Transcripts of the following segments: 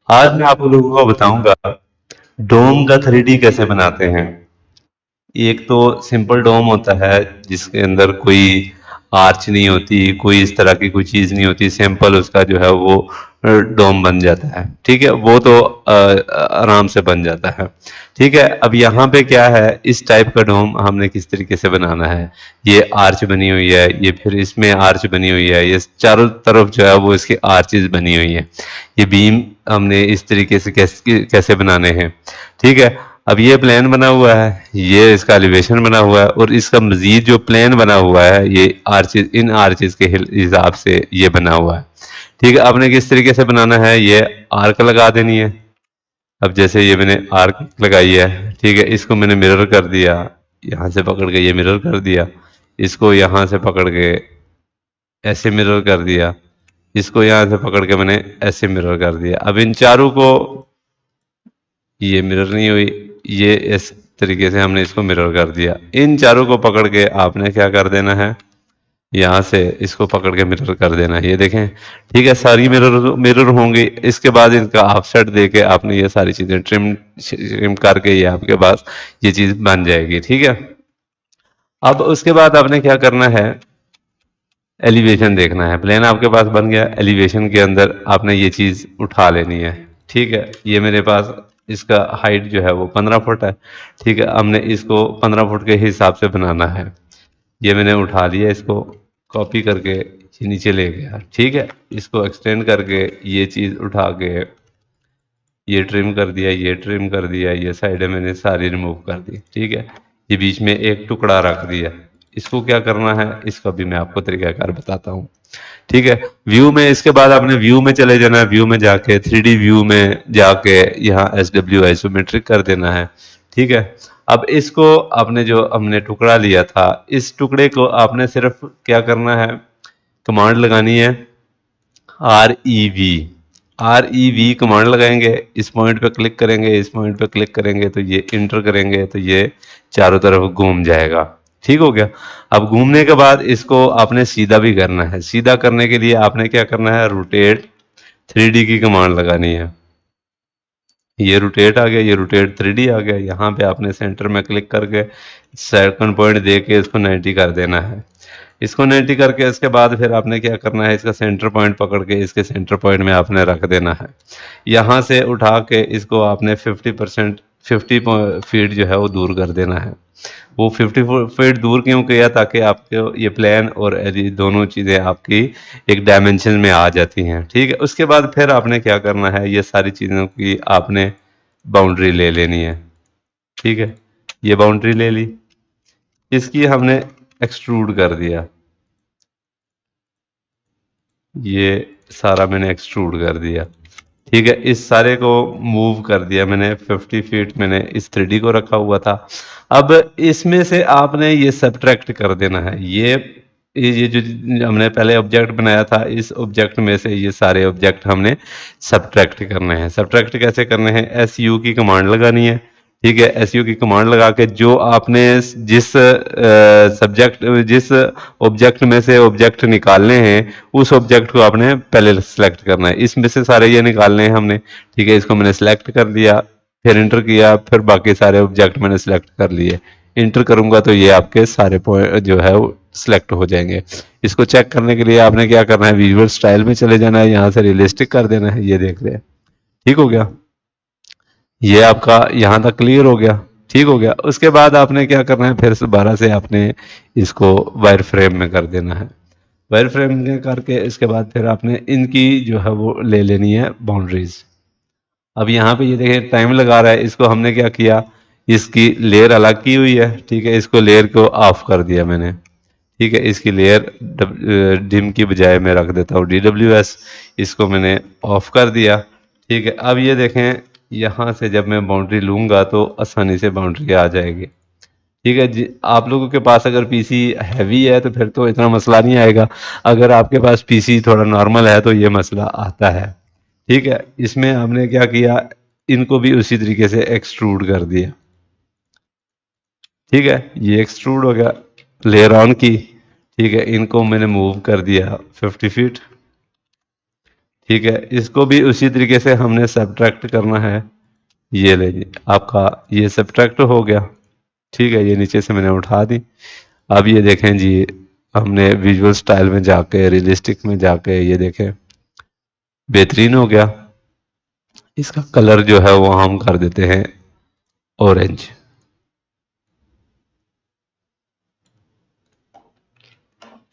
आज मैं आप लोगों को बताऊंगा डोम का 3D कैसे बनाते हैं। एक तो सिंपल डोम होता है जिसके अंदर कोई आर्च नहीं होती, कोई इस तरह की कोई चीज नहीं होती, सिंपल उसका जो है वो डोम बन जाता है। ठीक है, वो तो आराम से बन जाता है। ठीक है, अब यहाँ पे क्या है, इस टाइप का डोम हमने किस तरीके से बनाना है। ये आर्च बनी हुई है, ये फिर इसमें आर्च बनी हुई है, ये चारों तरफ जो है वो इसके आर्चेस बनी हुई है। ये बीम हमने इस तरीके से कैसे कैसे बनाने हैं। ठीक है, अब ये प्लान बना हुआ है, ये इसका एलिवेशन बना हुआ है, और इसका मजीद जो प्लान बना हुआ है ये आर्चिस, इन आर्चिस के हिसाब से ये बना हुआ है। ठीक है, आपने किस तरीके से बनाना है, ये आर्क लगा देनी है। अब जैसे ये मैंने आर्क लगाई है, ठीक है, इसको मैंने मिरर कर दिया, यहाँ से पकड़ के ये मिरर कर दिया, इसको यहाँ से पकड़ के ऐसे मिरर कर दिया, इसको यहाँ से पकड़ के मैंने ऐसे मिरर कर दिया। अब इन चारों को, ये मिरर नहीं हुई, ये इस तरीके से हमने इसको मिरर कर दिया। इन चारों को पकड़ के आपने क्या कर देना है, यहाँ से इसको पकड़ के मिरर कर देना है, ये देखें। ठीक है, सारी मिरर मिरर होंगी। इसके बाद इनका ऑफसेट दे के आपने ये सारी चीजें ट्रिम ट्रिम करके ये आपके पास ये चीज बन जाएगी। ठीक है, अब उसके बाद आपने क्या करना है, एलिवेशन देखना है। प्लेन आपके पास बन गया, एलिवेशन के अंदर आपने ये चीज उठा लेनी है। ठीक है, ये मेरे पास इसका हाइट जो है वो 15 फुट है। ठीक है, हमने इसको 15 फुट के हिसाब से बनाना है। ये मैंने उठा लिया, इसको कॉपी करके ये नीचे ले गया। ठीक है, इसको एक्सटेंड करके ये चीज उठा के ये ट्रिम कर दिया, ये ट्रिम कर दिया, ये साइडें मैंने सारी रिमूव कर दी। ठीक है, ये बीच में एक टुकड़ा रख दिया। इसको क्या करना है, इसका भी मैं आपको तरीकाकार बताता हूँ। ठीक है, व्यू में, इसके बाद आपने व्यू में चले जाना है। व्यू में जाके 3D व्यू में जाके यहाँ SW आइसोमेट्रिक कर देना है। ठीक है, अब इसको आपने जो हमने टुकड़ा लिया था, इस टुकड़े को आपने सिर्फ क्या करना है, कमांड लगानी है REV। REV कमांड लगाएंगे, इस पॉइंट पे क्लिक करेंगे, इस पॉइंट पे क्लिक करेंगे तो ये इंटर करेंगे तो ये चारों तरफ घूम जाएगा। ठीक हो गया। अब घूमने के बाद इसको आपने सीधा भी करना है। सीधा करने के लिए आपने क्या करना है, रोटेट 3D की कमांड लगानी है। ये रोटेट आ गया, ये रोटेट 3D आ गया। यहाँ पे आपने सेंटर में क्लिक करके सेकंड पॉइंट दे के इसको 90 कर देना है। इसको 90 करके इसके बाद फिर आपने क्या करना है, इसका सेंटर पॉइंट पकड़ के इसके सेंटर पॉइंट में आपने रख देना है। यहाँ से उठा के इसको आपने 50% 50 फीट जो है वो दूर कर देना है। वो 50 फीट दूर क्यों किया, ताकि आपके ये प्लान और ये दोनों चीज़ें आपकी एक डायमेंशन में आ जाती हैं। ठीक है, उसके बाद फिर आपने क्या करना है, ये सारी चीज़ों की आपने बाउंड्री ले लेनी है। ठीक है, ये बाउंड्री ले ली, इसकी हमने एक्सट्रूड कर दिया। ये सारा मैंने एक्सट्रूड कर दिया। ठीक है, इस सारे को मूव कर दिया मैंने। 50 फीट मैंने इस 3D को रखा हुआ था। अब इसमें से आपने ये सब्ट्रैक्ट कर देना है। ये जो हमने पहले ऑब्जेक्ट बनाया था, इस ऑब्जेक्ट में से ये सारे ऑब्जेक्ट हमने सब्ट्रैक्ट करने हैं। सब्ट्रैक्ट कैसे करने हैं, SU की कमांड लगानी है। ठीक है, SU की कमांड लगा के जो आपने जिस सब्जेक्ट जिस ऑब्जेक्ट में से ऑब्जेक्ट निकालने हैं, उस ऑब्जेक्ट को आपने पहले सेलेक्ट करना है। इसमें से सारे ये निकालने हैं हमने। ठीक है, इसको मैंने सेलेक्ट कर लिया, फिर इंटर किया, फिर बाकी सारे ऑब्जेक्ट मैंने सेलेक्ट कर लिए। इंटर करूंगा तो ये आपके सारे पॉइंट जो है वो सिलेक्ट हो जाएंगे। इसको चेक करने के लिए आपने क्या करना है, विजुअल स्टाइल में चले जाना है, यहाँ से रियलिस्टिक कर देना है। ये देख रहे हैं, ठीक हो गया। ये आपका यहाँ तक क्लियर हो गया। ठीक हो गया, उसके बाद आपने क्या करना है, फिर से दोबारा से आपने इसको वायर फ्रेम में कर देना है। वायर फ्रेम में करके इसके बाद फिर आपने इनकी जो है वो ले लेनी है बाउंड्रीज। अब यहाँ पे ये देखिए टाइम लगा रहा है, इसको हमने क्या किया, इसकी लेयर अलग की हुई है। ठीक है, इसको लेयर को ऑफ कर दिया मैंने। ठीक है, इसकी लेयर डिम की बजाय मैं रख देता हूँ DWS। इसको मैंने ऑफ कर दिया। ठीक है, अब ये देखें, यहाँ से जब मैं बाउंड्री लूंगा तो आसानी से बाउंड्री आ जाएगी। ठीक है जी, आप लोगों के पास अगर पीसी हैवी है तो फिर तो इतना मसला नहीं आएगा। अगर आपके पास पीसी थोड़ा नॉर्मल है तो ये मसला आता है। ठीक है, इसमें हमने क्या किया, इनको भी उसी तरीके से एक्सट्रूड कर दिया। ठीक है, ये एक्सट्रूड हो गया, लेयर ऑन की। ठीक है, इनको मैंने मूव कर दिया 50 फीट। ठीक है, इसको भी उसी तरीके से हमने सब्ट्रैक्ट करना है। ये ले जी, आपका ये सब्ट्रैक्ट हो गया। ठीक है, ये नीचे से मैंने उठा दी। अब ये देखें जी, हमने विजुअल स्टाइल में जाके, रियलिस्टिक में जाके, ये देखें बेहतरीन हो गया। इसका कलर जो है वो हम कर देते हैं ऑरेंज।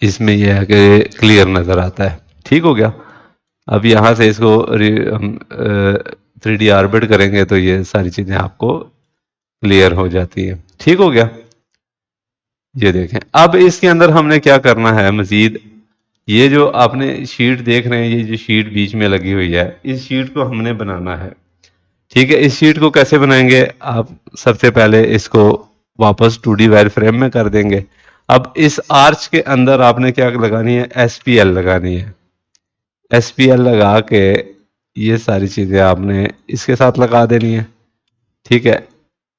इसमें यह है कि क्लियर नज़र आता है। ठीक हो गया। अब यहाँ से इसको हम 3D ऑर्बिट करेंगे तो ये सारी चीज़ें आपको क्लियर हो जाती है। ठीक हो गया। ये देखें, अब इसके अंदर हमने क्या करना है मजीद, ये जो आपने शीट देख रहे हैं, ये जो शीट बीच में लगी हुई है, इस शीट को हमने बनाना है। ठीक है, इस शीट को कैसे बनाएंगे, आप सबसे पहले इसको वापस 2D वायर फ्रेम में कर देंगे। अब इस आर्च के अंदर आपने क्या लगानी है, SPL लगानी है। SPL लगा के ये सारी चीज़ें आपने इसके साथ लगा देनी है। ठीक है,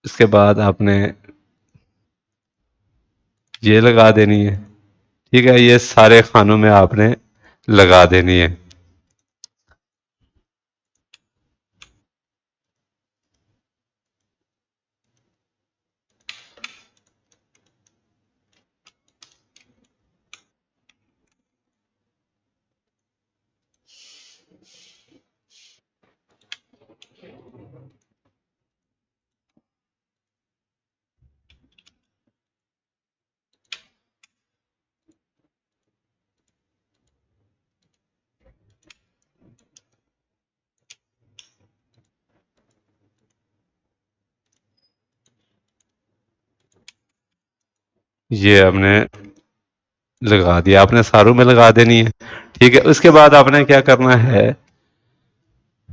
इसके बाद आपने ये लगा देनी है। ठीक है, ये सारे खानों में आपने लगा देनी है। ये हमने लगा दिया, आपने सारों में लगा देनी है। ठीक है, उसके बाद आपने क्या करना है,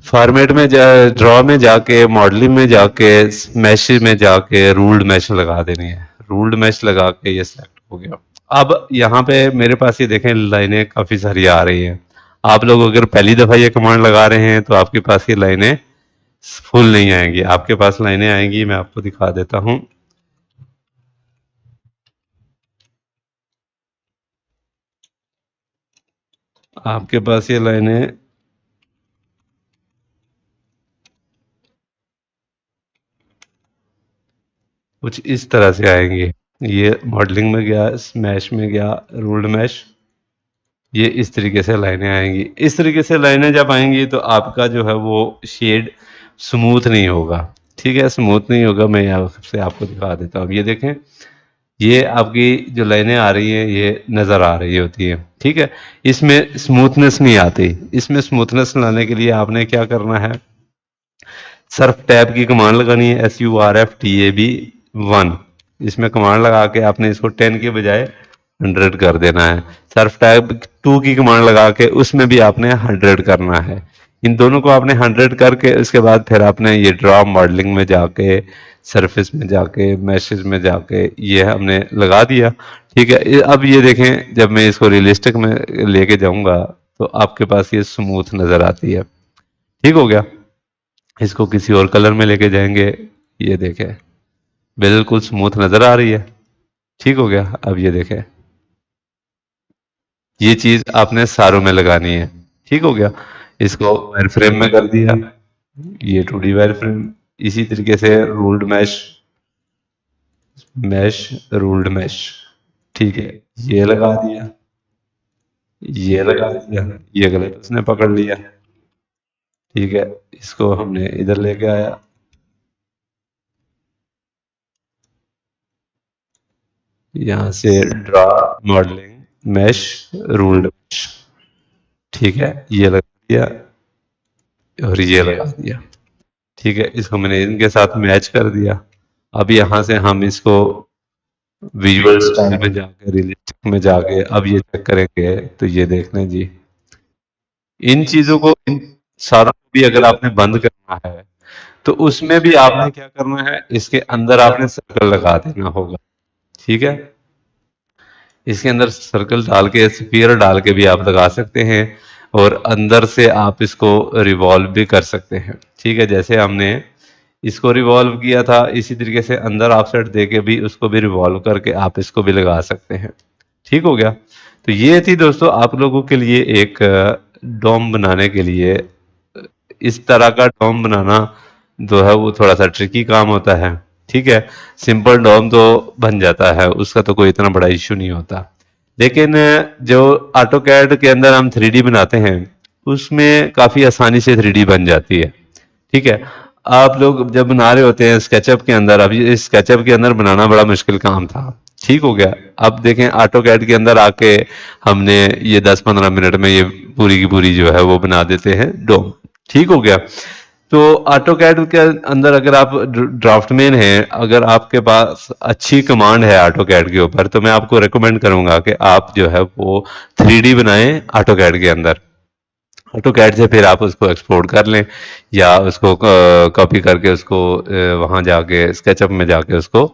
फॉर्मेट में जा, ड्रॉ में जाके, मॉडलिंग में जाके, मैश में जाके रूल्ड मैश लगा देनी है। रूल्ड मैश लगा के ये सेलेक्ट हो गया। अब यहाँ पे मेरे पास ये देखें लाइनें काफ़ी सारी आ रही हैं। आप लोग अगर पहली दफ़ा ये कमांड लगा रहे हैं तो आपके पास ये लाइनें फुल नहीं आएंगी, आपके पास लाइनें आएंगी, मैं आपको दिखा देता हूँ। आपके पास ये लाइनें कुछ इस तरह से आएंगी। ये मॉडलिंग में गया, मैश में गया, रूल्ड मैश, ये इस तरीके से लाइनें आएंगी। इस तरीके से लाइनें जब आएंगी तो आपका जो है वो शेड स्मूथ नहीं होगा। ठीक है, स्मूथ नहीं होगा। मैं यहाँ से आपको दिखा देता हूँ। ये देखें, ये आपकी जो लाइनें आ रही हैं ये नज़र आ रही होती हैं। ठीक है, इसमें स्मूथनेस नहीं आती। इसमें स्मूथनेस लाने के लिए आपने क्या करना है, सर्फ टैब की कमांड लगानी है, SURFTAB 1। इसमें कमांड लगा के आपने इसको 10 के बजाय 100 कर देना है। सर्फ टैब 2 की कमांड लगा के उसमें भी आपने 100 करना है। इन दोनों को आपने 100 करके उसके बाद फिर आपने ये ड्रॉ मॉडलिंग में जाके, सरफेस में जाके, मैशेज में जाके ये हमने लगा दिया। ठीक है, अब ये देखें, जब मैं इसको रियलिस्टिक में लेके जाऊंगा तो आपके पास ये स्मूथ नज़र आती है। ठीक हो गया। इसको किसी और कलर में लेके जाएंगे, ये देखें बिल्कुल स्मूथ नज़र आ रही है। ठीक हो गया। अब ये देखें, ये चीज़ आपने सारों में लगानी है। ठीक हो गया। इसको वायर फ्रेम में कर दिया, ये 2D वायर फ्रेम। इसी तरीके से ruled mesh, mesh, ruled mesh. ठीक है, ये लगा दिया, ये लगा दिया, ये गलत उसने पकड़ लिया। ठीक है, इसको हमने इधर लेके आया, यहाँ से draw modelling mesh, ruled mesh. ठीक है, ये लगा दिया और ये लगा दिया। ठीक है, इसको मैंने इनके साथ मैच कर दिया। अब यहाँ से हम इसको विजुअल स्टाइल में जाके, रियलिस्टिक में जाके अब ये चेक करेंगे तो ये देख लें जी, इन चीजों को, इन सारों को भी अगर आपने बंद करना है तो उसमें भी आपने क्या करना है, इसके अंदर आपने सर्कल लगा देना होगा। ठीक है, इसके अंदर सर्कल डाल के, स्फीयर डाल के भी आप लगा सकते हैं और अंदर से आप इसको रिवॉल्व भी कर सकते हैं। ठीक है, जैसे हमने इसको रिवॉल्व किया था इसी तरीके से अंदर ऑफसेट दे के भी उसको भी रिवॉल्व करके आप इसको भी लगा सकते हैं। ठीक हो गया। तो ये थी दोस्तों आप लोगों के लिए एक डोम बनाने के लिए, इस तरह का डोम बनाना जो है वो थोड़ा सा ट्रिकी काम होता है। ठीक है, सिंपल डोम तो बन जाता है, उसका तो कोई इतना बड़ा इश्यू नहीं होता। लेकिन जो ऑटो कैड के अंदर हम 3D बनाते हैं, उसमें काफ़ी आसानी से 3D बन जाती है। ठीक है, आप लोग जब बना रहे होते हैं स्केचअप के अंदर, अभी इस स्केचअप के अंदर बनाना बड़ा मुश्किल काम था। ठीक हो गया, अब देखें ऑटो कैड के अंदर आके हमने ये 10-15 मिनट में ये पूरी की पूरी जो है वो बना देते हैं डोम। ठीक हो गया। तो ऑटो कैड के अंदर अगर आप ड्राफ्टमैन हैं, अगर आपके पास अच्छी कमांड है ऑटो कैड के ऊपर, तो मैं आपको रेकमेंड करूंगा कि आप जो है वो 3D बनाएं ऑटो कैड के अंदर। ऑटो कैड से फिर आप उसको एक्सपोर्ट कर लें, या उसको कॉपी करके उसको वहाँ जाके स्केचअप में जाके उसको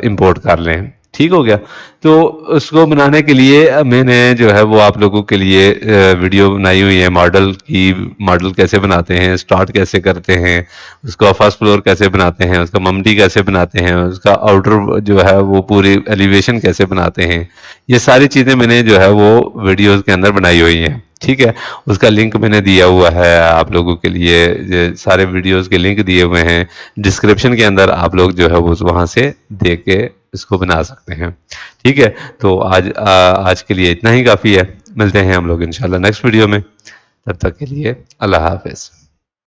इंपोर्ट कर लें। ठीक हो गया। तो उसको बनाने के लिए मैंने जो है वो आप लोगों के लिए वीडियो बनाई हुई है मॉडल की। मॉडल कैसे बनाते हैं, स्टार्ट कैसे करते हैं, उसका फर्स्ट फ्लोर कैसे बनाते हैं, उसका ममटी कैसे बनाते हैं, उसका आउटर जो है वो पूरी एलिवेशन कैसे बनाते हैं, ये सारी चीज़ें मैंने जो है वो वीडियोस के अंदर बनाई हुई हैं। ठीक है, उसका लिंक मैंने दिया हुआ है आप लोगों के लिए, ये सारे वीडियोस के लिंक दिए हुए हैं डिस्क्रिप्शन के अंदर, आप लोग जो है वो वहाँ से देख के इसको बना सकते हैं। ठीक है, तो आज के लिए इतना ही काफ़ी है। मिलते हैं हम लोग इंशाल्लाह नेक्स्ट वीडियो में। तब तक के लिए अल्लाह हाफिज़।